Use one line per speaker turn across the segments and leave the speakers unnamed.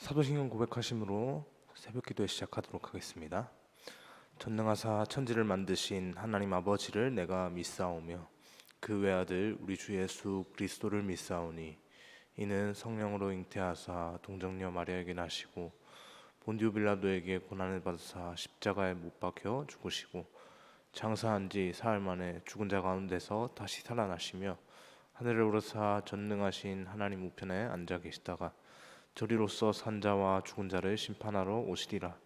사도신경 고백하심으로 새벽 기도에 시작하도록 하겠습니다. 전능하사 천지를 만드신 하나님 아버지를 내가 믿사오며 그 외아들 우리 주 예수 그리스도를 믿사오니 이는 성령으로 잉태하사 동정녀 마리아에게 나시고 본디오 빌라도에게 고난을 받으사 십자가에 못 박혀 죽으시고 장사한 지 사흘 만에 죽은 자 가운데서 다시 살아나시며 하늘에 오르사 전능하신 하나님 우편에 앉아 계시다가 저리로서 산자와 죽은 자를 심판하러 오시리라.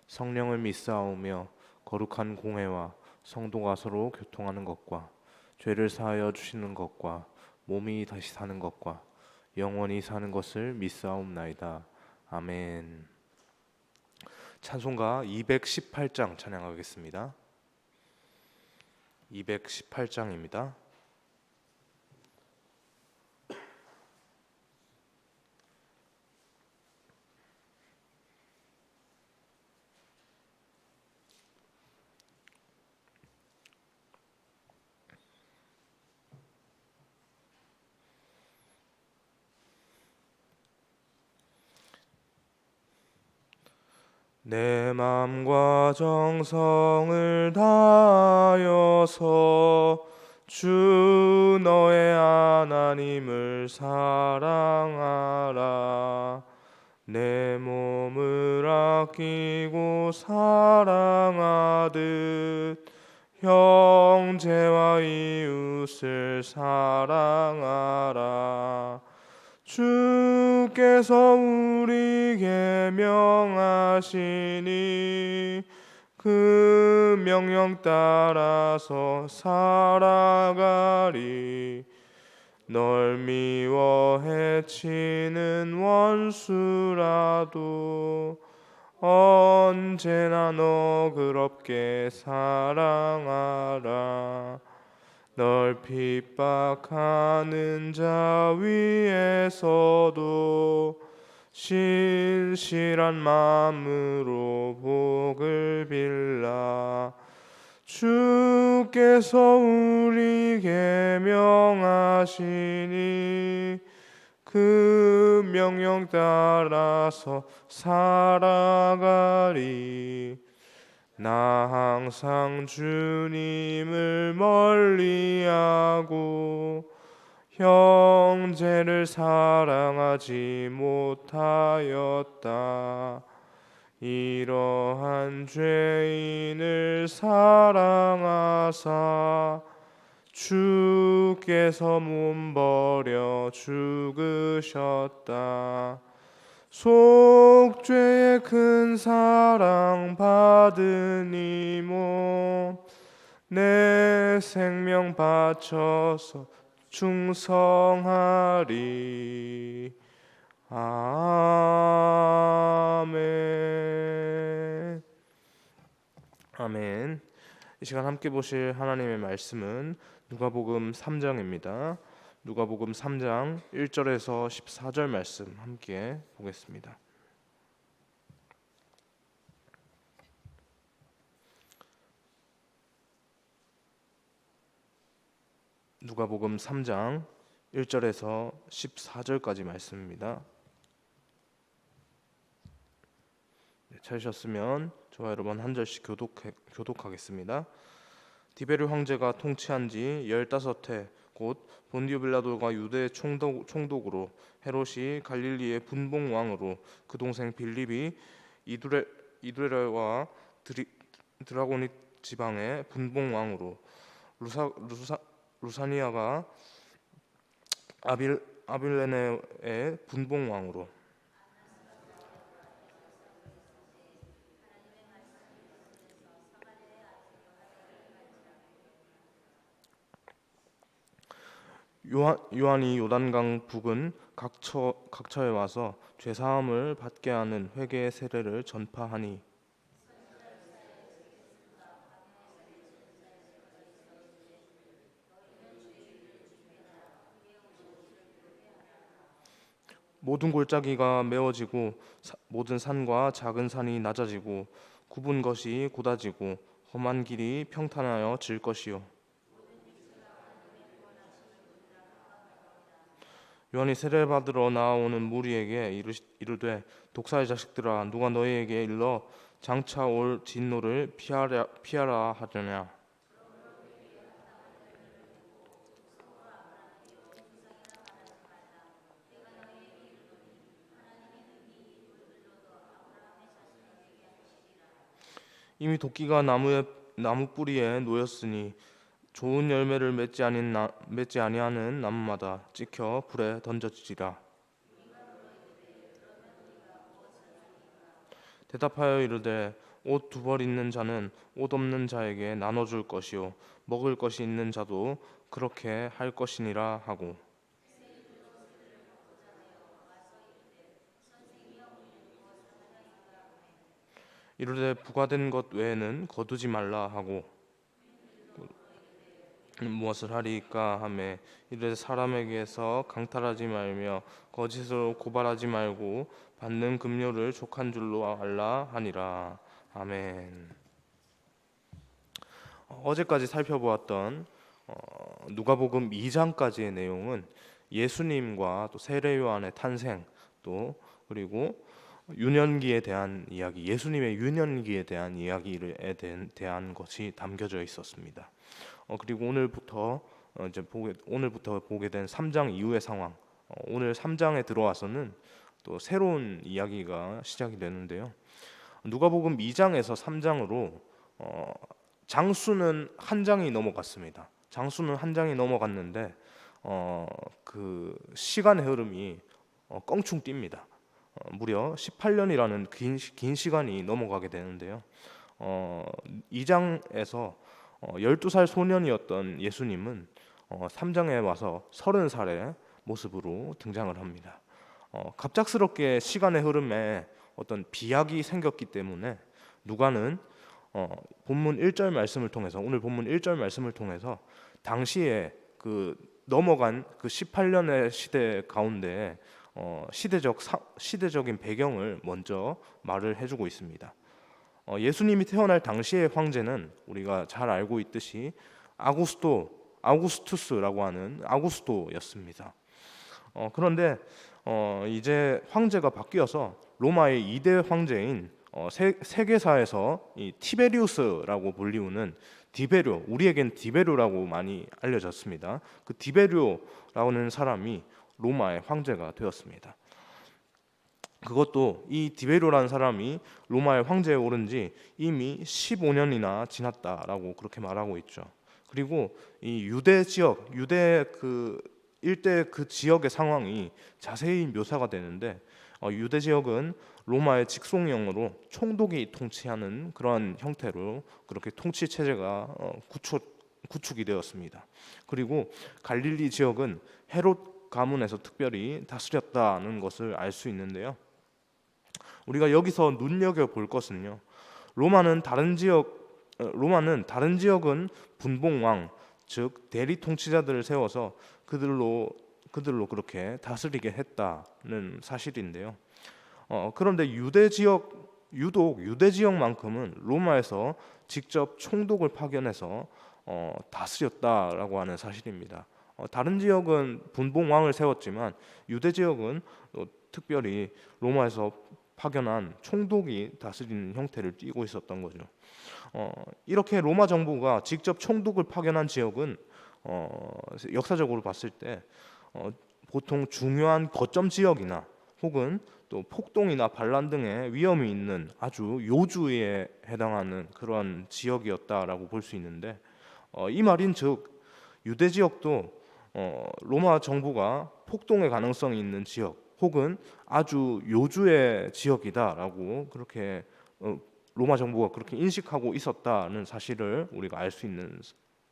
성령을 믿사오며 거룩한 공회와 성도가 서로 교통하는 것과 죄를 사하여 주시는 것과 몸이 다시 사는 것과 영원히 사는 것을 믿사옵나이다. 아멘. 찬송가 218장 찬양하겠습니다. 218장입니다. 내 맘과 정성을 다하여서 주 너의 하나님을 사랑하라. 내 몸을 아끼고 사랑하듯 형제와 이웃을 사랑하라. 주께서 우리에게 명하시니 그 명령 따라서 살아가리. 널 미워 해치는 원수라도 언제나 너그럽게 사랑하라. 널 핍박하는 자 위에서도 신실한 마음으로 복을 빌라. 주께서 우리에게 명하시니 그 명령 따라서 살아가리. 나 항상 주님을 멀리하고 형제를 사랑하지 못하였다. 이러한 죄인을 사랑하사 주께서 몸버려 죽으셨다. 속죄의 큰 사랑 받으니 내 생명 바쳐서 충성하리. 아멘. 아멘. 이 시간 함께 보실 하나님의 말씀은 누가복음 3장입니다. 누가복음 3장 1절에서 14절 말씀 함께 보겠습니다. 누가복음 3장 1절에서 14절까지 말씀입니다. 찾으셨으면 저와 여러분 한 절씩 교독하겠습니다. 디베르 황제가 통치한 지 15해 곧 본디오 빌라도가 유대 총독으로 헤롯이 갈릴리의 분봉 왕으로 그 동생 빌립이 이두레와 드라고니 지방의 분봉 왕으로 루사니아가 아빌레네의 분봉 왕으로 요한이 요단강 북은 각처에 와서 죄사함을 받게 하는 회개의 세례를 전파하니 모든 골짜기가 메워지고 모든 산과 작은 산이 낮아지고 굽은 것이 곧아지고 험한 길이 평탄하여 질 것이요 요한이 세례받으러 나오는 무리에게 이르되 독사의 자식들아 누가 너희에게 일러 장차 올 진노를 피하라 하려냐. 이미 도끼가 나무 뿌리에 놓였으니 좋은 열매를 맺지 아니하는 나무마다 찍혀 불에 던져지리라. 대답하여 이르되 옷 두 벌 있는 자는 옷 없는 자에게 나눠줄 것이요 먹을 것이 있는 자도 그렇게 할 것이니라 하고, 이르되 부과된 것 외에는 거두지 말라 하고, 무엇을 하리이까 하매 이르되 사람에게서 강탈하지 말며 거짓으로 고발하지 말고 받는 급료를 족한 줄로 알라 하니라. 아멘. 어제까지 살펴보았던 누가복음 2장까지의 내용은 예수님과 또 세례 요한의 탄생, 또 그리고 유년기에 대한 이야기, 예수님의 유년기에 대한 이야기에 대한 것이 담겨져 있었습니다. 그리고 오늘부터 보게 된 3장 이후의 상황, 오늘 3장에 들어와서는 또 새로운 이야기가 시작이 되는데요. 누가복음 2장에서 3장으로 장수는 한 장이 넘어갔습니다. 장수는 한 장이 넘어갔는데 그 시간의 흐름이 껑충 뜁니다. 무려 18년이라는 긴 시간이 넘어가게 되는데요. 2장에서 12살 소년이었던 예수님은 3장에 와서 30살의 모습으로 등장을 합니다. 갑작스럽게 시간의 흐름에 어떤 비약이 생겼기 때문에 누가는 본문 1절 말씀을 통해서, 오늘 본문 1절 말씀을 통해서 당시에 그 넘어간 그 18년의 시대 가운데 시대적인 배경을 먼저 말을 해주고 있습니다. 예수님이 태어날 당시의 황제는 우리가 잘 알고 있듯이 아구스투스라고 하는 아구스토였습니다. 그런데 이제 황제가 바뀌어서 로마의 2대 황제인 세계사에서 이 티베리우스라고 불리우는 디베료, 우리에겐 디베료라고 많이 알려졌습니다. 그 디베료라는 사람이 로마의 황제가 되었습니다. 그것도 이 디베료라는 사람이 로마의 황제에 오른 지 이미 15년이나 지났다라고 그렇게 말하고 있죠. 그리고 이 유대 지역, 유대 그 일대 그 지역의 상황이 자세히 묘사가 되는데, 유대 지역은 로마의 직송령으로 총독이 통치하는 그러한 형태로 그렇게 통치 체제가 구축이 되었습니다. 그리고 갈릴리 지역은 헤롯 가문에서 특별히 다스렸다는 것을 알 수 있는데요. 우리가 여기서 눈여겨 볼 것은요, 로마는 다른 지역은 분봉왕, 즉 대리 통치자들을 세워서 그들로 그렇게 다스리게 했다는 사실인데요. 그런데 유독 유대 지역만큼은 로마에서 직접 총독을 파견해서 다스렸다라고 하는 사실입니다. 다른 지역은 분봉왕을 세웠지만 유대 지역은 특별히 로마에서 파견한 총독이 다스리는 형태를 띠고 있었던 거죠. 이렇게 로마 정부가 직접 총독을 파견한 지역은 역사적으로 봤을 때 보통 중요한 거점 지역이나 혹은 또 폭동이나 반란 등의 위험이 있는 아주 요주에 해당하는 그런 지역이었다라고 볼 수 있는데, 이 말인즉 유대 지역도 로마 정부가 폭동의 가능성이 있는 지역 혹은 아주 요주의 지역이다라고 그렇게 로마 정부가 그렇게 인식하고 있었다는 사실을 우리가 알 수 있는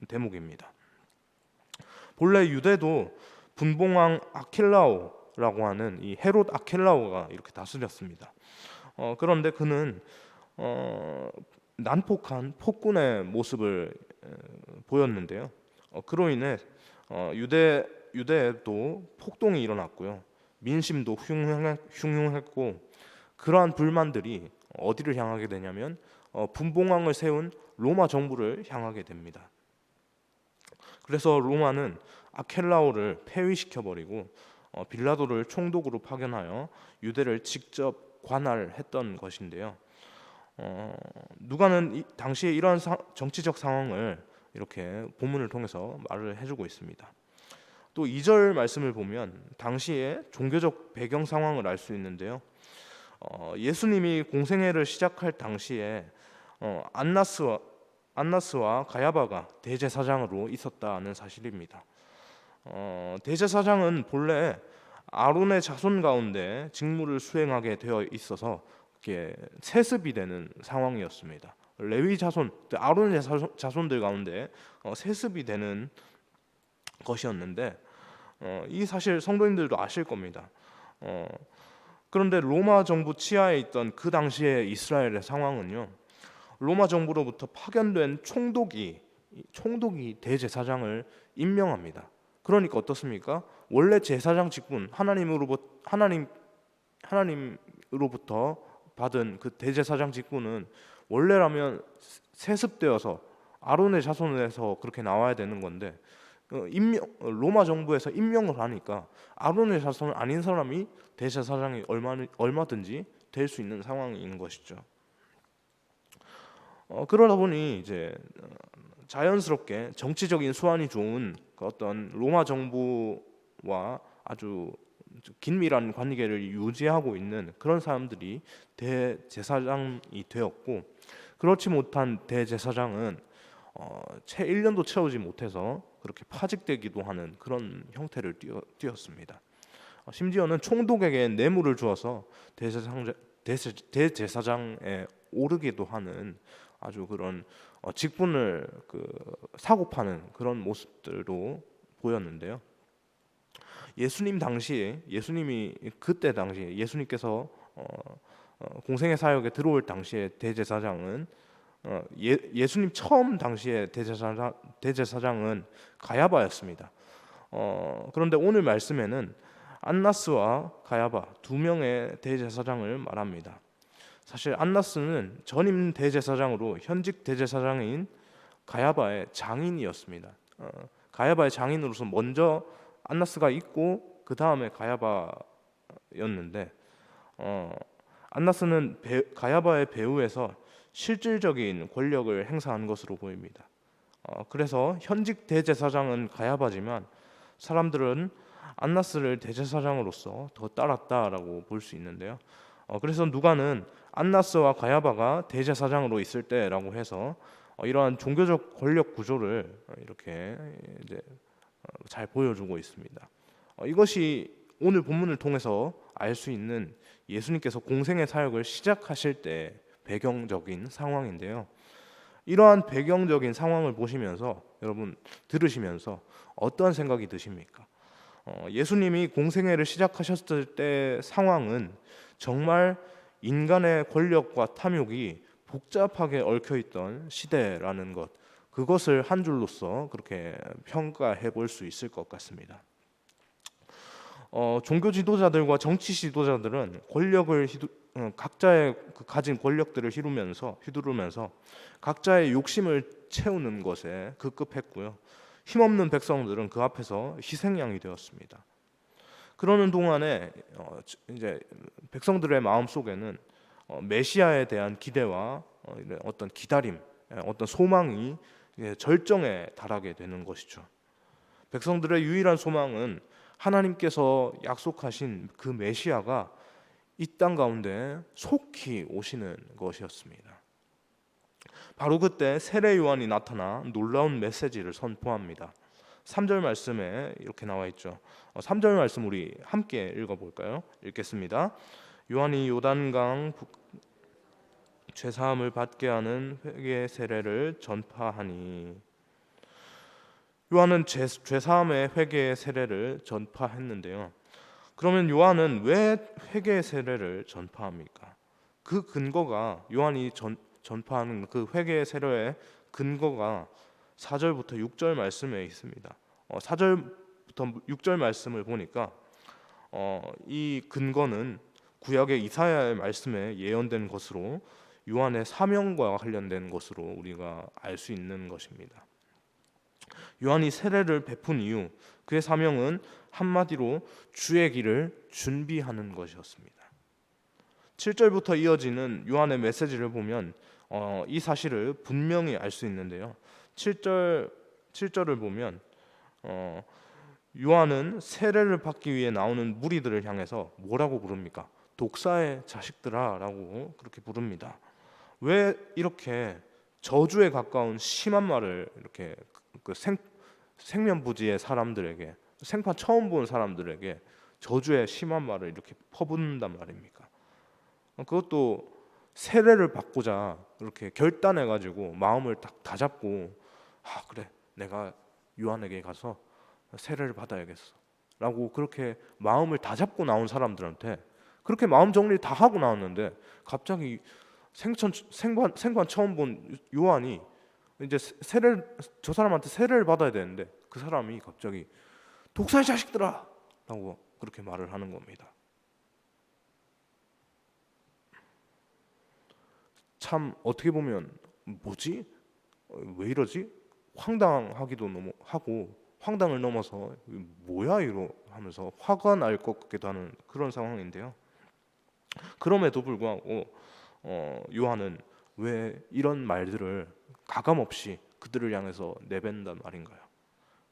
대목입니다. 본래 유대도 분봉왕 아킬라오라고 하는 이 헤롯 아킬라오가 이렇게 다스렸습니다. 그런데 그는 난폭한 폭군의 모습을 보였는데요. 그로 인해 유대에도 폭동이 일어났고요. 민심도 흉흉했고, 그러한 불만들이 어디를 향하게 되냐면 분봉왕을 세운 로마 정부를 향하게 됩니다. 그래서 로마는 아켈라오를 폐위시켜버리고 빌라도를 총독으로 파견하여 유대를 직접 관할했던 것인데요. 누가는 당시에 이러한 정치적 상황을 이렇게 본문을 통해서 말을 해주고 있습니다. 또 2절 말씀을 보면 당시의 종교적 배경 상황을 알 수 있는데요. 예수님이 공생애를 시작할 당시에 안나스와 가야바가 대제사장으로 있었다는 사실입니다. 대제사장은 본래 아론의 자손 가운데 직무를 수행하게 되어 있어서 이렇게 세습이 되는 상황이었습니다. 레위 자손, 아론의 자손들 가운데 세습이 되는 것이었는데 이 사실 성도님들도 아실 겁니다. 그런데 로마 정부 치하에 있던 그 당시의 이스라엘의 상황은요, 로마 정부로부터 파견된 총독이 대제사장을 임명합니다. 그러니까 어떻습니까? 원래 제사장 직분 하나님으로부터 받은 그 대제사장 직분은 원래라면 세습되어서 아론의 자손에서 그렇게 나와야 되는 건데 로마 정부에서 임명을 하니까 아론의 자손 아닌 사람이 대제사장이 얼마든지 될 수 있는 상황인 것이죠. 그러다 보니 이제 자연스럽게 정치적인 수완이 좋은 그 어떤 로마 정부와 아주 긴밀한 관계를 유지하고 있는 그런 사람들이 대제사장이 되었고, 그렇지 못한 대제사장은 채 1년도 채우지 못해서 그렇게 파직되기도 하는 그런 형태를 띄었습니다. 심지어는 총독에게 뇌물을 주어서 대제사장에 오르기도 하는 아주 그런 직분을 사고파는 그런 모습들도 보였는데요. 그때 당시에 예수님께서 공생의 사역에 들어올 당시에 대제사장은 예수님 처음 당시에 대제사장은 가야바였습니다. 그런데 오늘 말씀에는 안나스와 가야바 두 명의 대제사장을 말합니다. 사실 안나스는 전임 대제사장으로 현직 대제사장인 가야바의 장인이었습니다. 가야바의 장인으로서 먼저 안나스가 있고 그 다음에 가야바였는데 안나스는 가야바의 배후에서 실질적인 권력을 행사한 것으로 보입니다. 그래서 현직 대제사장은 가야바지만 사람들은 안나스를 대제사장으로서 더 따랐다라고 볼 수 있는데요. 그래서 누가는 안나스와 가야바가 대제사장으로 있을 때라고 해서 이러한 종교적 권력 구조를 이렇게 이제 잘 보여주고 있습니다. 이것이 오늘 본문을 통해서 알 수 있는 예수님께서 공생의 사역을 시작하실 때 배경적인 상황인데요. 이러한 배경적인 상황을 보시면서 여러분 들으시면서 어떠한 생각이 드십니까? 예수님이 공생애를 시작하셨을 때 상황은 정말 인간의 권력과 탐욕이 복잡하게 얽혀있던 시대라는 것, 그것을 한 줄로서 그렇게 평가해 볼 수 있을 것 같습니다. 종교 지도자들과 정치 지도자들은 각자의 가진 권력들을 휘두르면서 각자의 욕심을 채우는 것에 급급했고요. 힘없는 백성들은 그 앞에서 희생양이 되었습니다. 그러는 동안에 이제 백성들의 마음 속에는 메시아에 대한 기대와 어떤 기다림, 어떤 소망이 절정에 달하게 되는 것이죠. 백성들의 유일한 소망은 하나님께서 약속하신 그 메시아가 이 땅 가운데 속히 오시는 것이었습니다. 바로 그때 세례 요한이 나타나 놀라운 메시지를 선포합니다. 3절 말씀에 이렇게 나와 있죠. 3절 말씀 우리 함께 읽어볼까요? 읽겠습니다. 요한이 요단강 죄사함을 받게 하는 회개 세례를 전파하니. 요한은 죄사함의 회개의 세례를 전파했는데요. 그러면 요한은 왜 회개의 세례를 전파합니까? 그 근거가 요한이 전파하는 그 회개의 세례의 근거가 4절부터 6절 말씀에 있습니다. 4절부터 6절 말씀을 보니까 이 근거는 구약의 이사야의 말씀에 예언된 것으로 요한의 사명과 관련된 것으로 우리가 알 수 있는 것입니다. 요한이 세례를 베푼 이유, 그의 사명은 한마디로 주의 길을 준비하는 것이었습니다. 7절부터 이어지는 요한의 메시지를 보면 이 사실을 분명히 알 수 있는데요. 7절을 보면 요한은 세례를 받기 위해 나오는 무리들을 향해서 뭐라고 부릅니까? 독사의 자식들아 라고 그렇게 부릅니다. 왜 이렇게 저주에 가까운 심한 말을 이렇게 생면부지의 사람들에게, 생판 처음 본 사람들에게 저주의 심한 말을 이렇게 퍼붓는단 말입니까? 그것도 세례를 받고자 이렇게 결단해 가지고 마음을 딱 다잡고, 그래, 내가 요한에게 가서 세례를 받아야겠어 라고 그렇게 마음을 다잡고 나온 사람들한테 그렇게 마음 정리를 다 하고 나왔는데, 갑자기 생판 처음 본 요한이 이제 저 사람한테 세례를 받아야 되는데, 그 사람이 갑자기 독사의 자식들아 라고 그렇게 말을 하는 겁니다. 참 어떻게 보면 뭐지? 왜 이러지? 황당하기도 너무 하고, 황당을 넘어서 뭐야 이러 하면서 화가 날 것 같기도 하는 그런 상황인데요. 그럼에도 불구하고 요한은 왜 이런 말들을 가감없이 그들을 향해서 내뱉는단 말인가요?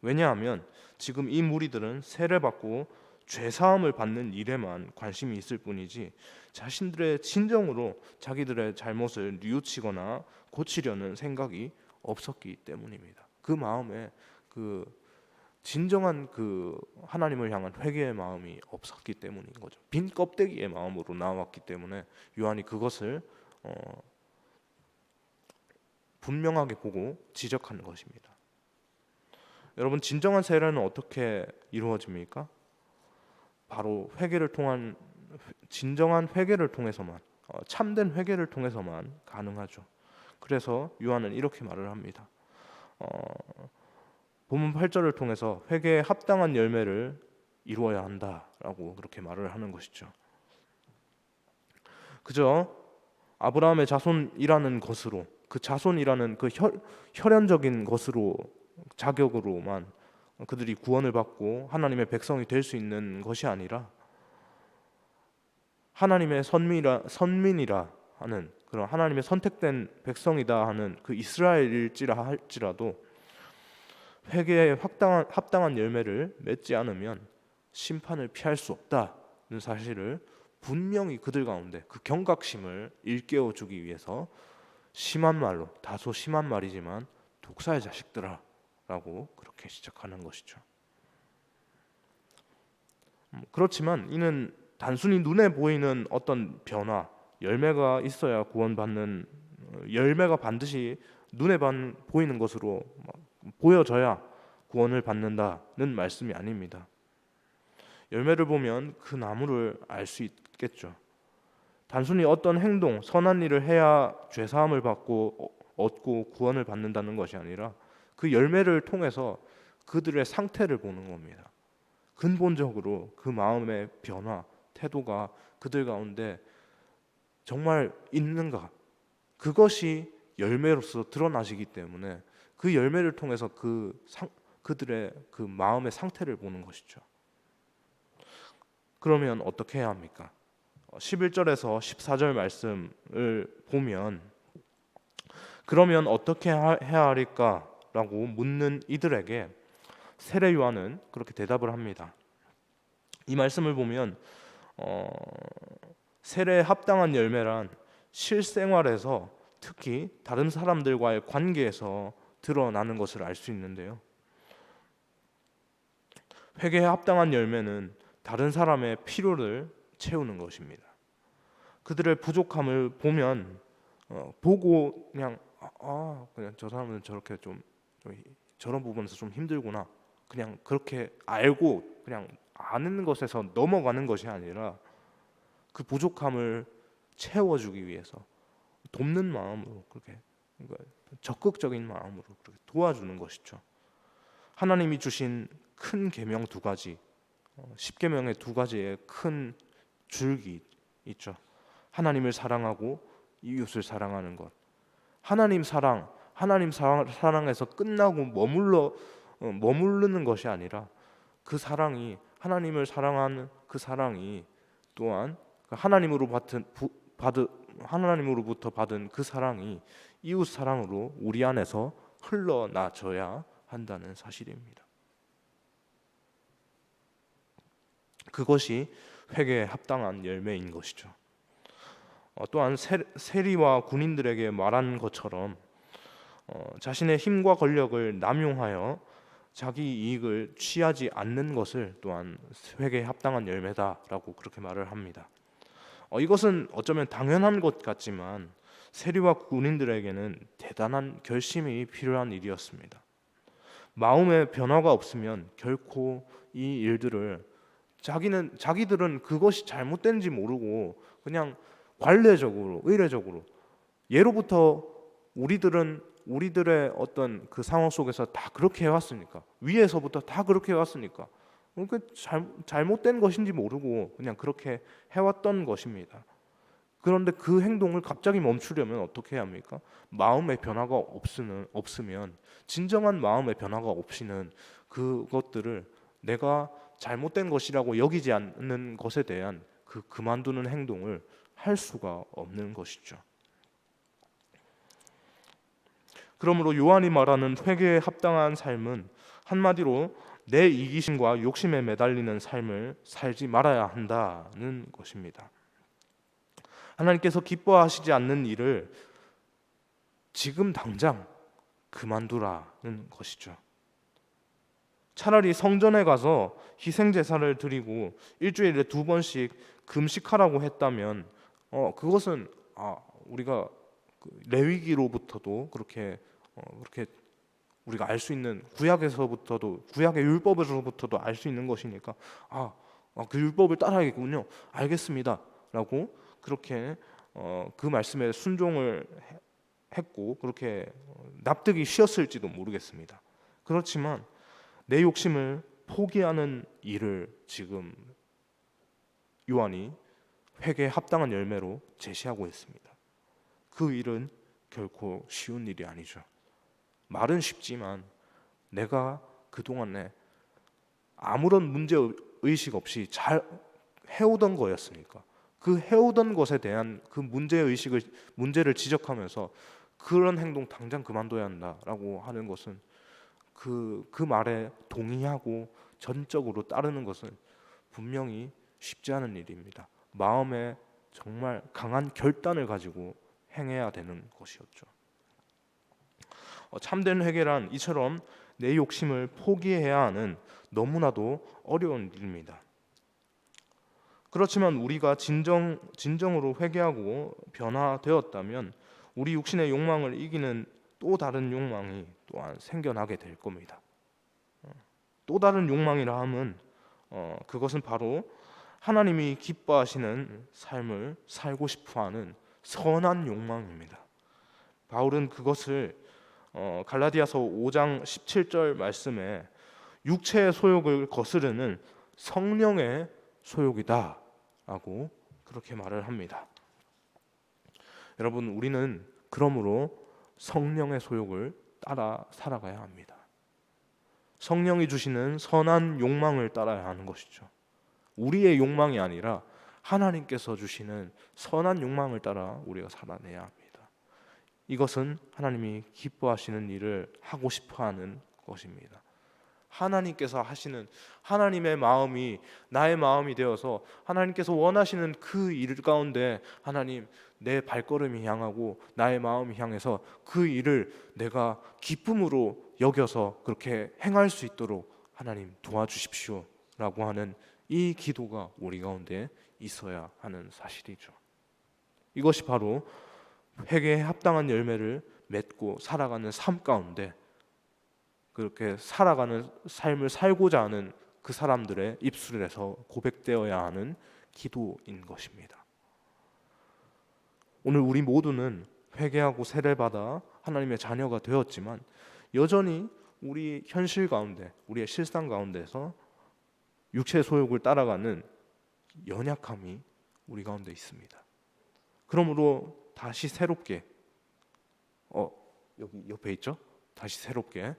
왜냐하면 지금 이 무리들은 세례받고 죄사함을 받는 일에만 관심이 있을 뿐이지 자신들의 진정으로 자기들의 잘못을 뉘우치거나 고치려는 생각이 없었기 때문입니다. 그 마음에 그 진정한 그 하나님을 향한 회개의 마음이 없었기 때문인 거죠. 빈 껍데기의 마음으로 나왔기 때문에 요한이 그것을 분명하게 보고 지적하는 것입니다. 여러분, 진정한 세례는 어떻게 이루어집니까? 바로 진정한 회개를 통해서만, 참된 회개를 통해서만 가능하죠. 그래서 요한은 이렇게 말을 합니다. 본문 8절을 통해서 회개에 합당한 열매를 이루어야 한다라고 그렇게 말을 하는 것이죠. 그저 아브라함의 자손이라는 것으로, 그 자손이라는 그 혈연적인 것으로, 자격으로만 그들이 구원을 받고 하나님의 백성이 될 수 있는 것이 아니라, 하나님의 선민이라 하는, 그런 하나님의 선택된 백성이다 하는 그 이스라엘일지라 할지라도 회개에 합당한 열매를 맺지 않으면 심판을 피할 수 없다는 사실을 분명히 그들 가운데 그 경각심을 일깨워 주기 위해서 심한 말로, 다소 심한 말이지만 독사의 자식들아 라고 그렇게 시작하는 것이죠. 그렇지만 이는 단순히 눈에 보이는 어떤 변화, 열매가 있어야 구원받는, 열매가 반드시 눈에 보이는 것으로 보여져야 구원을 받는다는 말씀이 아닙니다. 열매를 보면 그 나무를 알 수 있겠죠. 단순히 어떤 행동, 선한 일을 해야 죄사함을 받고 얻고 구원을 받는다는 것이 아니라 그 열매를 통해서 그들의 상태를 보는 겁니다. 근본적으로 그 마음의 변화, 태도가 그들 가운데 정말 있는가, 그것이 열매로서 드러나시기 때문에 그 열매를 통해서 그들의 그 마음의 상태를 보는 것이죠. 그러면 어떻게 해야 합니까? 11절에서 14절 말씀을 보면, 그러면 어떻게 해야 할까라고 묻는 이들에게 세례 요한은 그렇게 대답을 합니다. 이 말씀을 보면 세례에 합당한 열매란 실생활에서, 특히 다른 사람들과의 관계에서 드러나는 것을 알 수 있는데요. 회개에 합당한 열매는 다른 사람의 필요를 채우는 것입니다. 그들의 부족함을 보고 그냥 저 사람은 저렇게 좀 저런 부분에서 좀 힘들구나, 그냥 그렇게 알고 그냥 아는 것에서 넘어가는 것이 아니라 그 부족함을 채워주기 위해서 돕는 마음으로, 그렇게 적극적인 마음으로 그렇게 도와주는 것이죠. 하나님이 주신 큰 계명 2가지, 10계명의 2가지의 큰 줄기 있죠. 하나님을 사랑하고 이웃을 사랑하는 것. 하나님 사랑에서 끝나고 머무르는 것이 아니라 그 사랑이, 하나님을 사랑하는 그 사랑이 또한 하나님으로부터 받은 그 사랑이 이웃 사랑으로 우리 안에서 흘러나져야 한다는 사실입니다. 그것이 회개에 합당한 열매인 것이죠. 또한 세리와 군인들에게 말한 것처럼 자신의 힘과 권력을 남용하여 자기 이익을 취하지 않는 것을 또한 회개에 합당한 열매다라고 그렇게 말을 합니다. 이것은 어쩌면 당연한 것 같지만 세리와 군인들에게는 대단한 결심이 필요한 일이었습니다. 마음의 변화가 없으면 결코 이 일들을 자기들은 그것이 잘못된지 모르고 그냥 관례적으로, 의례적으로, 예로부터 우리들의 어떤 그 상황 속에서 다 그렇게 해왔으니까, 위에서부터 다 그렇게 해왔으니까 잘못된 것인지 모르고 그냥 그렇게 해왔던 것입니다. 그런데 그 행동을 갑자기 멈추려면 어떻게 해야 합니까? 마음의 변화가 없으면, 진정한 마음의 변화가 없이는 그것들을 내가 잘못된 것이라고 여기지 않는 것에 대한 그만두는 행동을 할 수가 없는 것이죠. 그러므로 요한이 말하는 회개에 합당한 삶은 한마디로 내 이기심과 욕심에 매달리는 삶을 살지 말아야 한다는 것입니다. 하나님께서 기뻐하시지 않는 일을 지금 당장 그만두라는 것이죠. 차라리 성전에 가서 희생 제사를 드리고 일주일에 2번씩 금식하라고 했다면 그것은 우리가 레위기로부터도 그렇게 우리가 알 수 있는 구약의 율법에서부터도 알 수 있는 것이니까 그 율법을 따라야겠군요. 알겠습니다라고 그렇게 그 말씀에 순종을 했고 그렇게 납득이 쉬었을지도 모르겠습니다. 그렇지만 내 욕심을 포기하는 일을 지금 요한이 회개에 합당한 열매로 제시하고 있습니다. 그 일은 결코 쉬운 일이 아니죠. 말은 쉽지만 내가 그동안에 아무런 문제의식 없이 잘 해오던 거였으니까 그 해오던 것에 대한 그 문제를 지적하면서 그런 행동 당장 그만둬야 한다라고 하는 것은 그 말에 동의하고 전적으로 따르는 것은 분명히 쉽지 않은 일입니다. 마음에 정말 강한 결단을 가지고 행해야 되는 것이었죠. 참된 회개란 이처럼 내 욕심을 포기해야 하는 너무나도 어려운 일입니다. 그렇지만 우리가 진정으로 회개하고 변화되었다면 우리 육신의 욕망을 이기는 또 다른 욕망이 또한 생겨나게 될 겁니다. 또 다른 욕망이라 함은 그것은 바로 하나님이 기뻐하시는 삶을 살고 싶어하는 선한 욕망입니다. 바울은 그것을 갈라디아서 5장 17절 말씀에 육체의 소욕을 거스르는 성령의 소욕이다 라고 그렇게 말을 합니다. 여러분, 우리는 그러므로 성령의 소욕을 따라 살아가야 합니다. 성령이 주시는 선한 욕망을 따라야 하는 것이죠. 우리의 욕망이 아니라 하나님께서 주시는 선한 욕망을 따라 우리가 살아내야 합니다. 이것은 하나님이 기뻐하시는 일을 하고 싶어하는 것입니다. 하나님께서 하시는 하나님의 마음이 나의 마음이 되어서 하나님께서 원하시는 그 일 가운데 하나님 내 발걸음이 향하고 나의 마음이 향해서 그 일을 내가 기쁨으로 여겨서 그렇게 행할 수 있도록 하나님 도와주십시오 라고 하는 이 기도가 우리 가운데 있어야 하는 사실이죠. 이것이 바로 회개에 합당한 열매를 맺고 살아가는 삶 가운데 그렇게 살아가는 삶을 살고자 하는 그 사람들의 입술에서 고백되어야 하는 기도인 것입니다. 오늘 우리 모두는 회개하고 세례받아 하나님의 자녀가 되었지만 여전히 우리 현실 가운데, 우리의 실상 가운데서 육체의 소욕을 따라가는 연약함이 우리 가운데 있습니다. 그러므로 다시 새롭게 여기 옆에 있죠? 다시 새롭게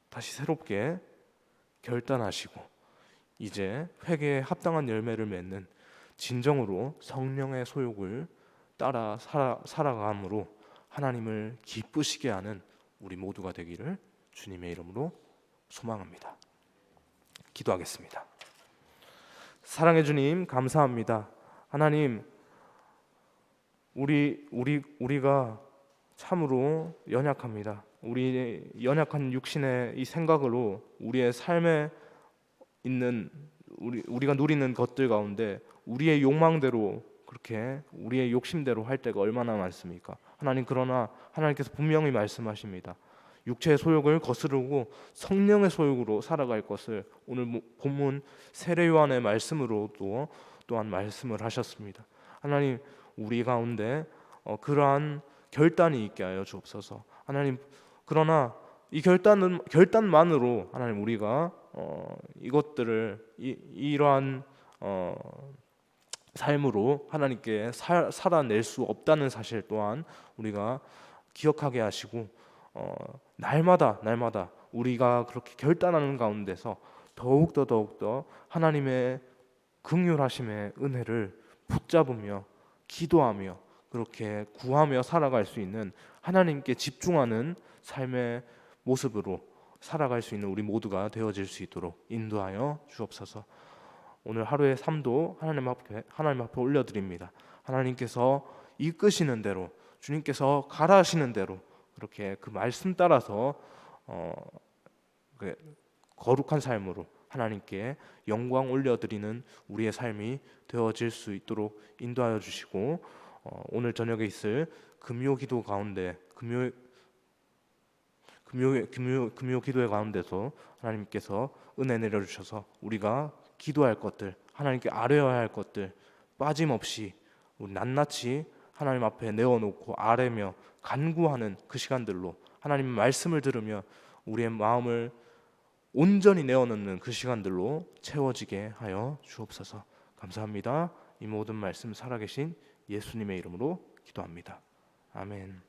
다시 새롭게 결단하시고 이제 회개에 합당한 열매를 맺는 진정으로 성령의 소욕을 따라 살아감으로 하나님을 기쁘시게 하는 우리 모두가 되기를 주님의 이름으로 소망합니다. 기도하겠습니다. 사랑해 주님, 감사합니다. 하나님, 우리가 참으로 연약합니다. 우리 연약한 육신의 이 생각으로 우리의 삶에 있는 우리가 누리는 것들 가운데 우리의 욕망대로, 그렇게 우리의 욕심대로 할 때가 얼마나 많습니까? 하나님, 그러나 하나님께서 분명히 말씀하십니다. 육체의 소욕을 거스르고 성령의 소욕으로 살아갈 것을 오늘 본문 세례 요한의 말씀으로도 또한 말씀을 하셨습니다. 하나님, 우리 가운데 그러한 결단이 있게 하여 주옵소서. 하나님, 그러나 이 결단만으로 하나님 우리가 이것들을 이러한 삶으로 하나님께 살아낼 수 없다는 사실 또한 우리가 기억하게 하시고, 날마다 우리가 그렇게 결단하는 가운데서 더욱더 하나님의 긍휼하심의 은혜를 붙잡으며 기도하며 그렇게 구하며 살아갈 수 있는, 하나님께 집중하는 삶의 모습으로 살아갈 수 있는 우리 모두가 되어질 수 있도록 인도하여 주옵소서. 오늘 하루의 삶도 하나님 앞에 올려드립니다. 하나님께서 이끄시는 대로, 주님께서 가라 하시는 대로 그렇게 그 말씀 따라서 거룩한 삶으로 하나님께 영광 올려드리는 우리의 삶이 되어질 수 있도록 인도하여 주시고, 오늘 저녁에 있을 금요 기도 가운데 금요 기도의 가운데서 하나님께서 은혜 내려주셔서 우리가 기도할 것들, 하나님께 아뢰어야 할 것들 빠짐없이 우리 낱낱이 하나님 앞에 내어놓고 아뢰며 간구하는 그 시간들로, 하나님의 말씀을 들으며 우리의 마음을 온전히 내어놓는 그 시간들로 채워지게 하여 주옵소서. 감사합니다. 이 모든 말씀 살아계신 예수님의 이름으로 기도합니다. 아멘.